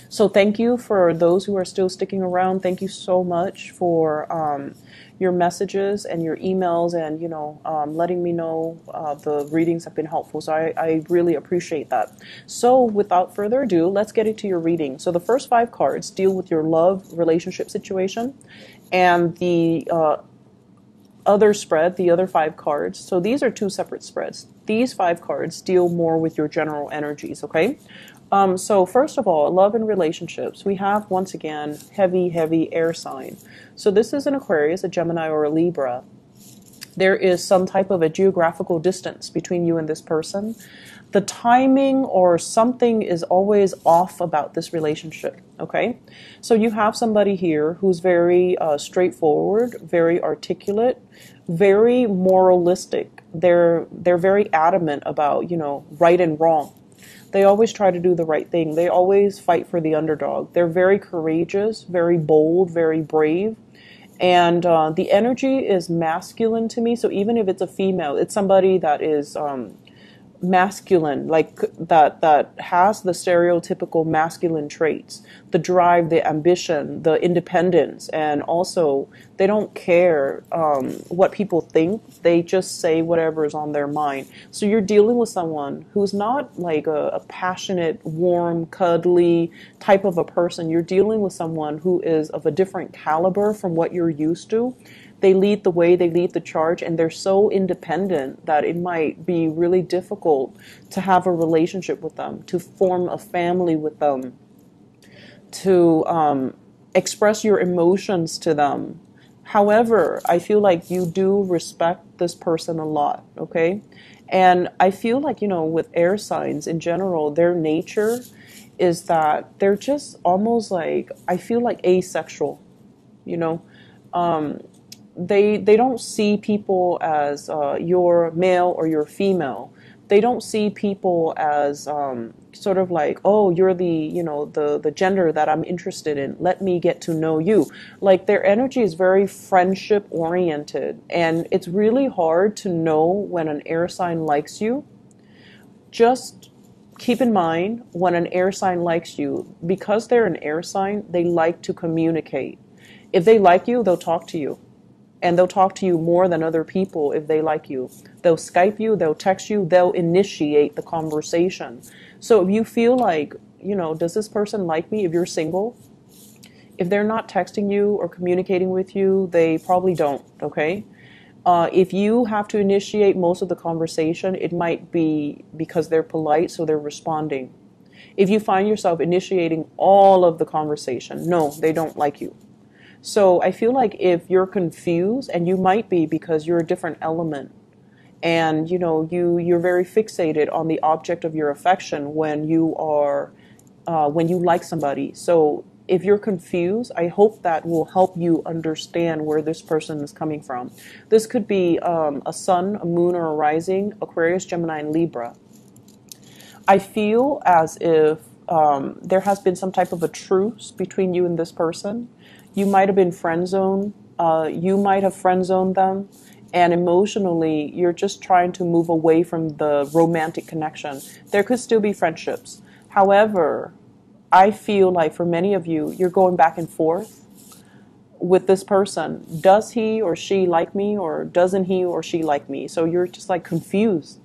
So thank you for those who are still sticking around. Thank you so much for your messages and your emails, and letting me know the readings have been helpful. So I really appreciate that. So without further ado, let's get into your reading. So the first five cards deal with your love relationship situation, and the other spread, the other five cards. So these are two separate spreads. These five cards deal more with your general energies, okay? So first of all, love and relationships. We have, once again, heavy air sign. So this is an Aquarius, a Gemini, or a Libra. There is some type of a geographical distance between you and this person. The timing or something is always off about this relationship, okay? So you have somebody here who's very straightforward, very articulate, very moralistic. They're very adamant about, right and wrong. They always try to do the right thing. They always fight for the underdog. They're very courageous, very bold, very brave. And the energy is masculine to me. So even if it's a female, it's somebody that is masculine, like that has the stereotypical masculine traits, the drive, the ambition, the independence, and also they don't care what people think. They just say whatever is on their mind. So you're dealing with someone who's not like a passionate, warm, cuddly type of a person. You're dealing with someone who is of a different caliber from what you're used to. They lead the way, they lead the charge, and they're so independent that it might be really difficult to have a relationship with them, to form a family with them, to express your emotions to them. However, I feel like you do respect this person a lot, okay? And I feel like, with air signs in general, their nature is that they're just almost like, I feel like asexual, They don't see people as you're male or you're female. They don't see people as sort of like, oh, you're the gender that I'm interested in. Let me get to know you. Like their energy is very friendship oriented, and it's really hard to know when an air sign likes you. Just keep in mind, when an air sign likes you, because they're an air sign, they like to communicate. If they like you, they'll talk to you. And they'll talk to you more than other people if they like you. They'll Skype you, they'll text you, they'll initiate the conversation. So if you feel like, does this person like me? If you're single, if they're not texting you or communicating with you, they probably don't, okay? If you have to initiate most of the conversation, it might be because they're polite, so they're responding. If you find yourself initiating all of the conversation, no, they don't like you. So I feel like if you're confused, and you might be because you're a different element, and you're very fixated on the object of your affection when you like somebody. So if you're confused, I hope that will help you understand where this person is coming from. This could be a sun, a moon, or a rising, Aquarius, Gemini, and Libra. I feel as if there has been some type of a truce between you and this person. You might have been friend zoned. You might have friend zoned them. And emotionally, you're just trying to move away from the romantic connection. There could still be friendships. However, I feel like for many of you, you're going back and forth with this person. Does he or she like me, or doesn't he or she like me? So you're just like confused.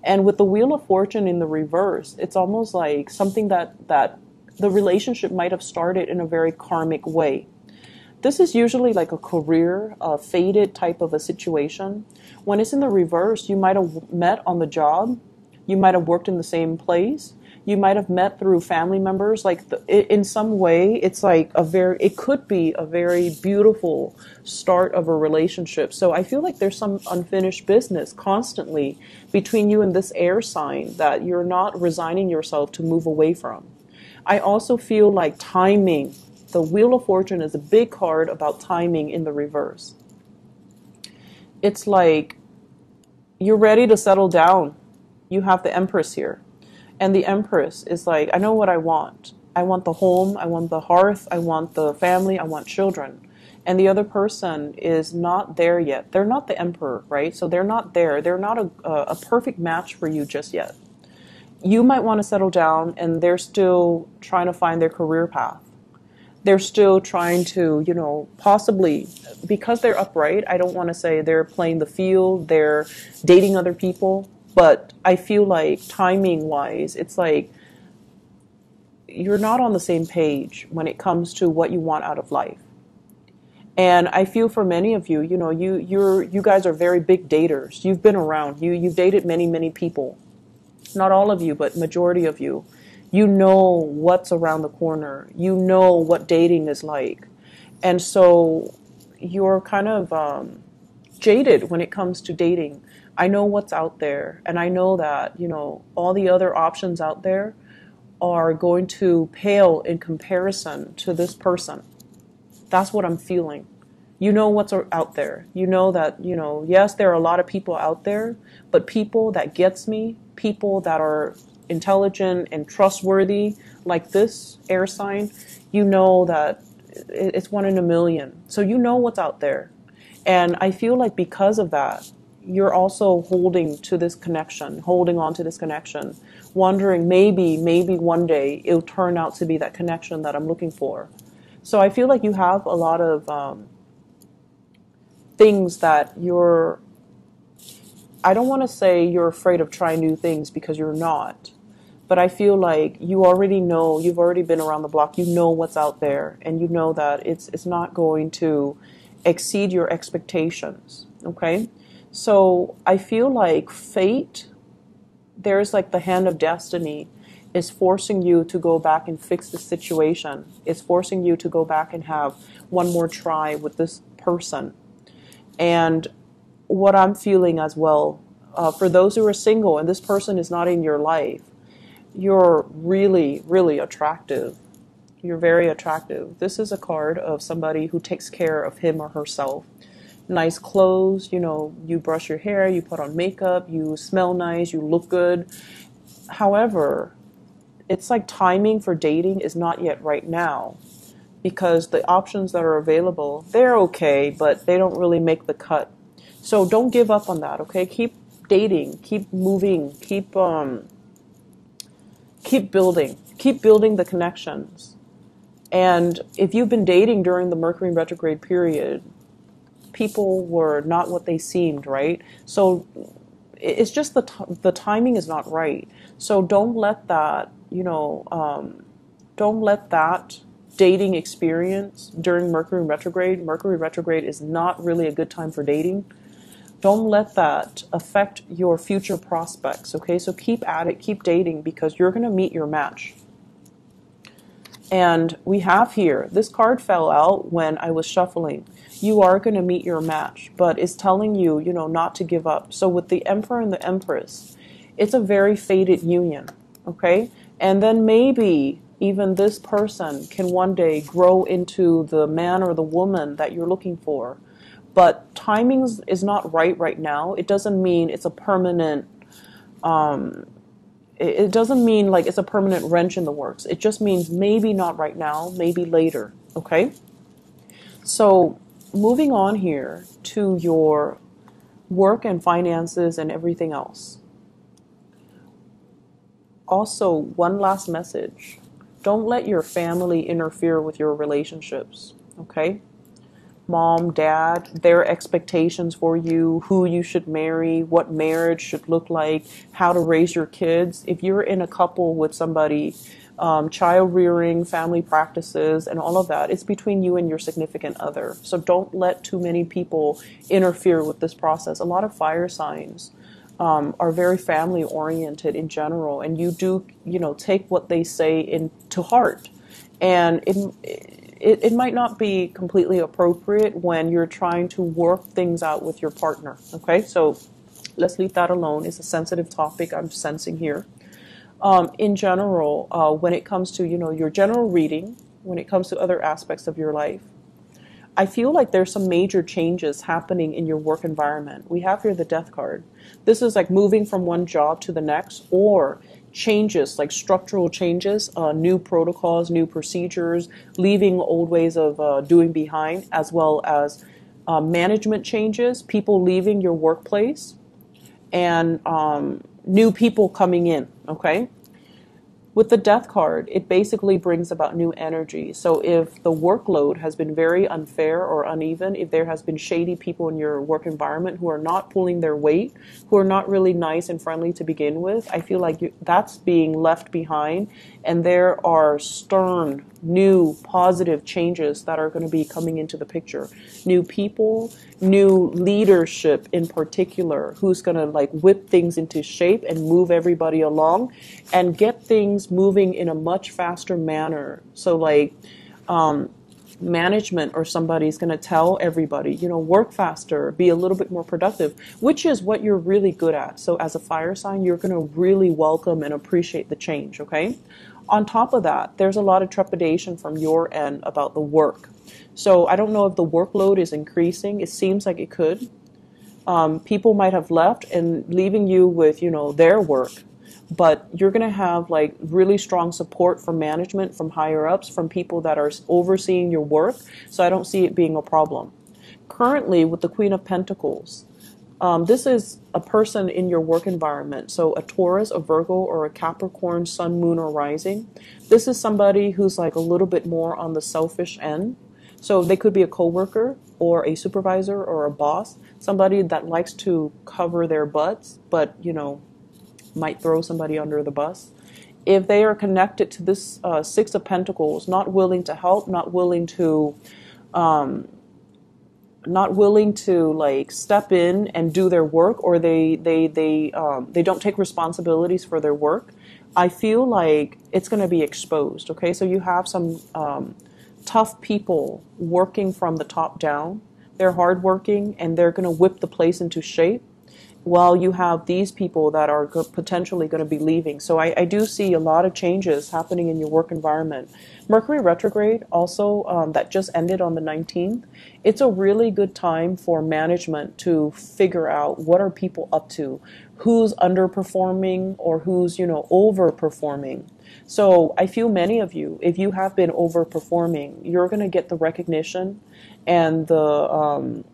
And with the Wheel of Fortune in the reverse, it's almost like something that the relationship might have started in a very karmic way. This is usually like a career, a fated type of a situation. When it's in the reverse, you might have met on the job. You might have worked in the same place. You might have met through family members. Like in some way, it's like it could be a very beautiful start of a relationship. So I feel like there's some unfinished business constantly between you and this air sign that you're not resigning yourself to move away from. I also feel like timing. The Wheel of Fortune is a big card about timing in the reverse. It's like you're ready to settle down. You have the Empress here. And the Empress is like, I know what I want. I want the home, I want the hearth, I want the family, I want children. And the other person is not there yet. They're not the Emperor, right? So they're not there. They're not a perfect match for you just yet. You might want to settle down, and they're still trying to find their career path. They're still trying to, possibly, because they're upright, I don't want to say they're playing the field, they're dating other people, but I feel like timing wise, it's like you're not on the same page when it comes to what you want out of life. And I feel for many of you, you guys are very big daters. You've been around. You've dated many, many people. Not all of you, but majority of you. You know what's around the corner. You know what dating is like. And so you're kind of jaded when it comes to dating. I know what's out there, and I know that, all the other options out there are going to pale in comparison to this person. That's what I'm feeling. You know what's out there. You know that, yes, there are a lot of people out there, but people that gets me, people that are intelligent and trustworthy, like this air sign, you know that it's one in a million. So you know what's out there. And I feel like because of that, you're also holding on to this connection, wondering maybe one day it'll turn out to be that connection that I'm looking for. So I feel like you have a lot of things that I don't want to say you're afraid of trying new things, because you're not. But I feel like you already know, you've already been around the block, you know what's out there, and you know that it's not going to exceed your expectations, okay? So I feel like fate, there's like the hand of destiny, is forcing you to go back and fix the situation. It's forcing you to go back and have one more try with this person. And what I'm feeling as well, for those who are single and this person is not in your life, you're really, really attractive. You're very attractive. This is a card of somebody who takes care of him or herself. Nice clothes, you brush your hair, you put on makeup, you smell nice, you look good. However, it's like timing for dating is not yet right now, because the options that are available, they're okay, but they don't really make the cut. So don't give up on that, okay? Keep dating, keep moving, keep building the connections. And if you've been dating during the Mercury retrograde period, people were not what they seemed, right? So it's just the timing is not right. So don't let that, don't let that dating experience during Mercury retrograde. Mercury retrograde is not really a good time for dating. Don't let that affect your future prospects, okay? So keep at it, keep dating, because you're going to meet your match. And we have here, this card fell out when I was shuffling. You are going to meet your match, but it's telling you, not to give up. So with the Emperor and the Empress, it's a very fated union, okay? And then maybe even this person can one day grow into the man or the woman that you're looking for. But timing is not right now. It doesn't mean it's a permanent, it doesn't mean like it's a permanent wrench in the works. It just means maybe not right now, maybe later, okay? So moving on here to your work and finances and everything else. Also, one last message. Don't let your family interfere with your relationships, okay? Mom, dad, their expectations for you, who you should marry, what marriage should look like, how to raise your kids. If you're in a couple with somebody, child rearing, family practices, and all of that, it's between you and your significant other. So don't let too many people interfere with this process. A lot of fire signs are very family oriented in general, and you do, take what they say into heart. And it might not be completely appropriate when you're trying to work things out with your partner, okay? So let's leave that alone. It's a sensitive topic I'm sensing here. In general, when it comes to, your general reading, when it comes to other aspects of your life, I feel like there's some major changes happening in your work environment. We have here the Death card. This is like moving from one job to the next, or changes, like structural changes, new protocols, new procedures, leaving old ways of doing behind, as well as management changes, people leaving your workplace, and new people coming in, okay? With the death card, it basically brings about new energy. So if the workload has been very unfair or uneven, if there has been shady people in your work environment who are not pulling their weight, who are not really nice and friendly to begin with, I feel like that's being left behind, and there are stern, new, positive changes that are going to be coming into the picture. New people, new leadership in particular, who's going to like whip things into shape and move everybody along and get things moving in a much faster manner. So like management or somebody's going to tell everybody, you know, work faster, be a little bit more productive, which is what you're really good at. So as a fire sign, you're going to really welcome and appreciate the change, okay? On top of that, there's a lot of trepidation from your end about the work. So I don't know if the workload is increasing. It seems like it could. People might have left and leaving you with, you know, their work. But you're going to have like really strong support from management, from higher ups, from people that are overseeing your work. So I don't see it being a problem. Currently, with the Queen of Pentacles, this is a person in your work environment. So a Taurus, a Virgo, or a Capricorn, Sun, Moon, or Rising. This is somebody who's like a little bit more on the selfish end. So they could be a coworker or a supervisor or a boss, somebody that likes to cover their butts, but, you know, might throw somebody under the bus. If they are connected to this Six of Pentacles, not willing to help, not willing to like step in and do their work, or they don't take responsibilities for their work, I feel like it's going to be exposed. Okay, so you have some tough people working from the top down. They're hardworking and they're going to whip the place into shape, while you have these people that are potentially going to be leaving. So I do see a lot of changes happening in your work environment. Mercury retrograde also, that just ended on the 19th. It's a really good time for management to figure out what are people up to, who's underperforming or who's, you know, overperforming. So I feel many of you, if you have been overperforming, you're going to get the recognition and the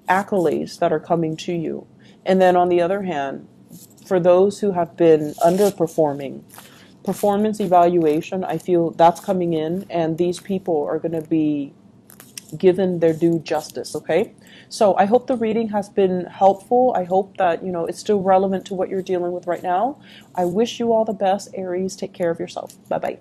accolades that are coming to you. And then on the other hand, for those who have been underperforming, performance evaluation, I feel that's coming in, and these people are going to be given their due justice, okay? So I hope the reading has been helpful. I hope that, you know, it's still relevant to what you're dealing with right now. I wish you all the best, Aries. Take care of yourself. Bye-bye.